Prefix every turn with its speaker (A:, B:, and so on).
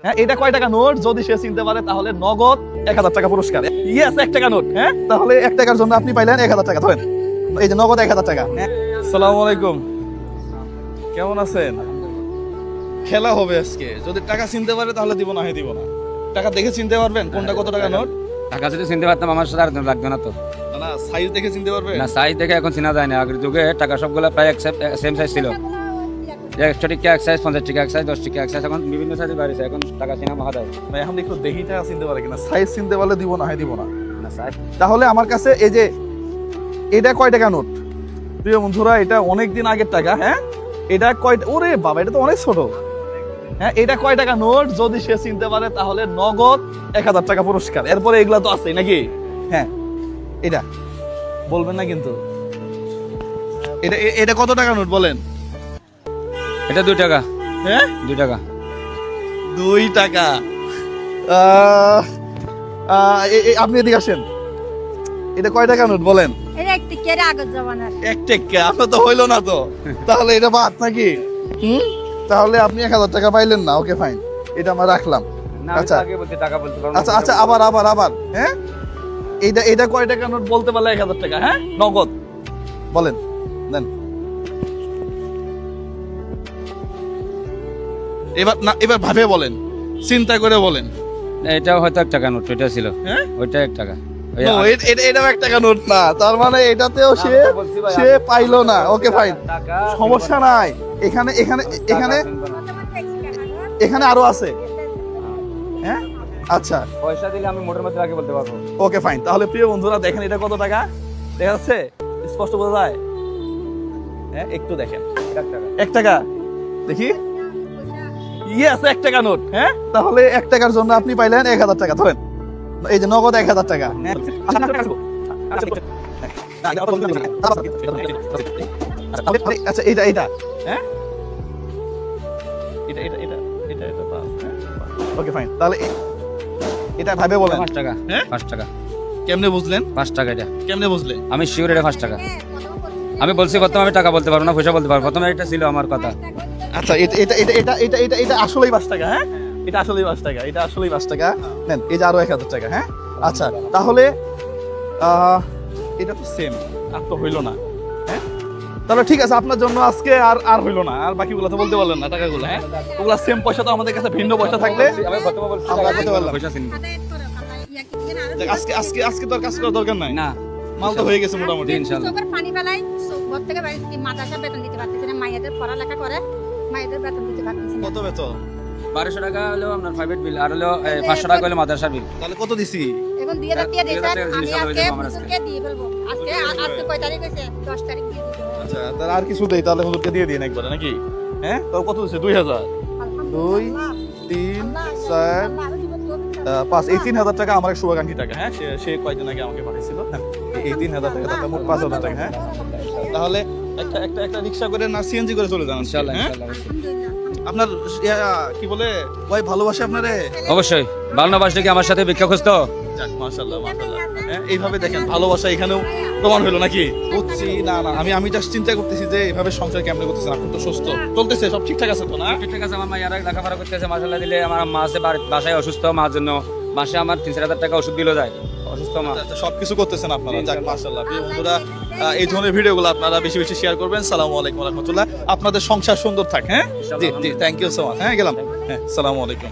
A: হ্যাঁ, এটা কয় টাকা নোট? যদি সে চিনতে পারে তাহলে নগদ 1000 টাকা পুরস্কার। ইয়েস, 1 টাকা নোট। হ্যাঁ, তাহলে 1 টাকার জন্য আপনি পাইলেন 1000 টাকা। ধরেন, এই যে নগদ 1000 টাকা। আসসালামু আলাইকুম, কেমন আছেন? খেলা হবে আজকে, যদি টাকা চিনতে পারে তাহলে দিব, না হয় দিব না। টাকা দেখে চিনতে পারবেন কোনটা কত টাকা নোট?
B: টাকা যদি চিনতে পারতাম আমার সাথে আর লাগতো না তো।
A: না, সাইজ দেখে চিনতে পারবে
B: না, সাইজ দেখে এখন চিনা যায় না। আগের যুগে টাকা সবগুলো প্রায় সেম সাইজ ছিল। 100 টাকা এক সাইজ, 50 টাকা এক সাইজ, 10 টাকা এক সাইজ, এখন বিভিন্ন সাইজে বাড়িছে। এখন টাকা চিনা মহা যায়
A: না। এখন একটু দেখি টাকা চিনতে পারে কিনা। সাইজ চিনতে পারলে দিব, না হয় দিব না।
B: না সাইজ।
A: তাহলে আমার কাছে এই যে এটা কয় টাকা নোট? প্রিয় বন্ধুরা, এটা অনেক দিন আগের টাকা। হ্যাঁ, এটা কয়? ওরে বাবা, এটা তো অনেক ছোট। হ্যাঁ, এটা কয় টাকা নোট? যদি সে চিনতে পারে তাহলে নগদ 1000 টাকা পুরস্কার। এরপরে এগুলা তো আছেই নাকি? হ্যাঁ, এটা বলবেন না কিন্তু। এটা এটা কত টাকা নোট বলেন?
B: এটা 2 টাকা।
A: হ্যাঁ,
B: 2 টাকা।
A: 2 টাকা। আপনি এদিকে আসেন। এটা কয় টাকা নোট বলেন?
C: এটা এক টিকের আগের জমানার।
A: 1 টাকা। আপনার তো হইলো না তো। তাহলে এটা বাদ নাকি? তাহলে আপনি 1000 টাকা পাইলেন না। ওকে, ফাইন, এটা আমরা রাখলাম।
B: না,
A: আচ্ছা
B: আগে বলতে টাকা বলতে পারবো।
A: আচ্ছা আচ্ছা, আবার। হ্যাঁ, এটা কয় টাকা নোট বলতে পারলে 1000 টাকা। হ্যাঁ, নগদ বলেন, দেন। এবার ভাবে বলেন, চিন্তা করে বলেন।
B: এটাও হয়তো 1 টাকা নোট। এটা ছিল।
A: হ্যাঁ,
B: ওইটা 1 টাকা।
A: নো, এটাও 1 টাকা নোট না। তার মানে এটাতেও সে পাইলো না। ওকে, ফাইন, সমস্যা নাই। এখানে এখানে এখানে এখানে আরো আছে। হ্যাঁ, আচ্ছা,
B: পয়সা দিলে আমি মোটের মধ্যে আগে বলতে পারবো।
A: ওকে, ফাইন। তাহলে প্রিয় বন্ধুরা, দেখেন এটা কত টাকা দেখা যাচ্ছে? স্পষ্ট বোঝা যায়? হ্যাঁ, একটু দেখেন।
B: 1 টাকা।
A: 1 টাকা দেখি। ইয়েস, 1 টাকা নোট। হ্যাঁ, তাহলে 1 টাকার জন্য আপনি পাইলেন 1000 টাকা। ধরেন, এই যে নগদ 1000 টাকা। আচ্ছা, এটা এটা হ্যাঁ, এটা এটা এটা এটা এটা পাঁচ। ওকে, ফাইন। তাহলে এটা ভাবে বলেন।
B: 5 টাকা।
A: হ্যাঁ?
B: 5 টাকা।
A: কেমনে বুঝলেন?
B: 5 টাকা। এটা
A: কেমনে বুঝলেন?
B: আমি শিওর এটা 5 টাকা। আমি বলছি প্রথমে আমি টাকা বলতে পারবো না, পয়সা বলতে পারবো। প্রথমে এটা ছিল আমার কথা।
A: আচ্ছা, এটা এটা এটা এটা এটা এটা এটা আসলেই 5 টাকা। হ্যাঁ, এটা আসলেই 5 টাকা। এটা আসলেই 5 টাকা। নেন, এই যে আরো 1000 টাকা। হ্যাঁ, আচ্ছা, তাহলে এটা তো সেম, আর তো হইলো না। হ্যাঁ, তাহলে ঠিক আছে, আপনার জন্য আজকে আর হইলো না। আর বাকিগুলো তো বলতে পারলেন না টাকাগুলো। হ্যাঁ, ওগুলা সেম পয়সা, তো আমাদের কাছে ভিন্ন পয়সা থাকলে
B: আমি প্রথমে বলছি
A: আমরা বলতে পারলাম।
B: পয়সা চিনি।
A: আজকে আজকে আজকে তো আর কাজ করার দরকার নাই।
B: না,
A: মাল তো হয়ে গেছে মোটামুটি।
B: ইনশাআল্লাহ।
C: চোখের পানি ফেলাই, ঘর থেকে বাইরে মাদ্রাসা বেতন দিতে পারতেছে না। মায়েদের পড়ালেখা করে, মায়েদের বেতন দিতে পারতেছে না।
A: কত বেতন?
B: 1200 টাকা হলো আপনার প্রাইভেট বিল, আর হলো 500 টাকা হলো মাদ্রাসার বিল।
A: তাহলে কত দিছি?
C: এখন 2000 টাকা দিয়েছে।
B: 2000
C: আমি
B: টাকা
C: আজকে
B: আমার আজকে।
C: হুজুরকে দিয়ে ফেলবো। আজকে কয় তারিখ হয়েছে? 10 তারিখ দিয়ে দিতে হবে।
A: আচ্ছা, তাহলে আর কিছু দেই, তাহলে হুজুরকে দিয়ে দিন একবারে নাকি? হ্যাঁ, তো কত দিছে? 2000, 2, 3, 4, 5। এই 3000 টাকা আমার এক শুভাকাঙ্ক্ষী টাকা। হ্যাঁ, সে কয়েকদিন আগে আমাকে পাঠিয়েছিল। হ্যাঁ, এই 3000 টাকা, তাহলে মোট 5000 টাকা। হ্যাঁ, তাহলে একটা একটা একটা রিকশা করে না সিএনজি করে চলে যান
B: ইনশাআল্লাহ,
A: হ্যাঁ?
B: ইনশাআল্লাহ।
A: আপনার কি বলে ভাই, ভালোবাসে আপনারে?
B: অবশ্যই। ভালোবাসলে কি আমার সাথে ভিক্ষা খুঁজতো?
A: যাক, মাশাআল্লাহ মাশাআল্লাহ। হ্যাঁ, এইভাবে দেখেন ভালোবাসা এখানেও প্রমাণ হলো নাকি? বুঝছি। না না, আমি জাস্ট চিন্তা করতেছি যে এইভাবে সংসার কেমনে করতেছেন। আপনি তো সুস্থ চলতেছে, সব ঠিকঠাক আছে তো না?
B: ঠিক আছে। আমার মায়েরা লেখাপড়া করতেছে মাশাআল্লাহ। দিলে আমার মা আছে বাসায় অসুস্থ, মার জন্য মাসে আমার 3-4 টাকা ওষুধ দিল যায়। অসুস্থ মা।
A: আচ্ছা, সবকিছু করতেছেন আপনারা। যাক, মাশাআল্লাহ। প্রিয় বন্ধুরা, এই ধরনের ভিডিওগুলো আপনারা বেশি বেশি শেয়ার করবেন। আসসালামু আলাইকুম ওয়া রাহমাতুল্লাহ। আপনাদের সংসার সুন্দর থাক। হ্যাঁ, জি জি, থ্যাংক ইউ সো মাচ। হ্যাঁ, গেলাম। হ্যাঁ, আসসালামু আলাইকুম।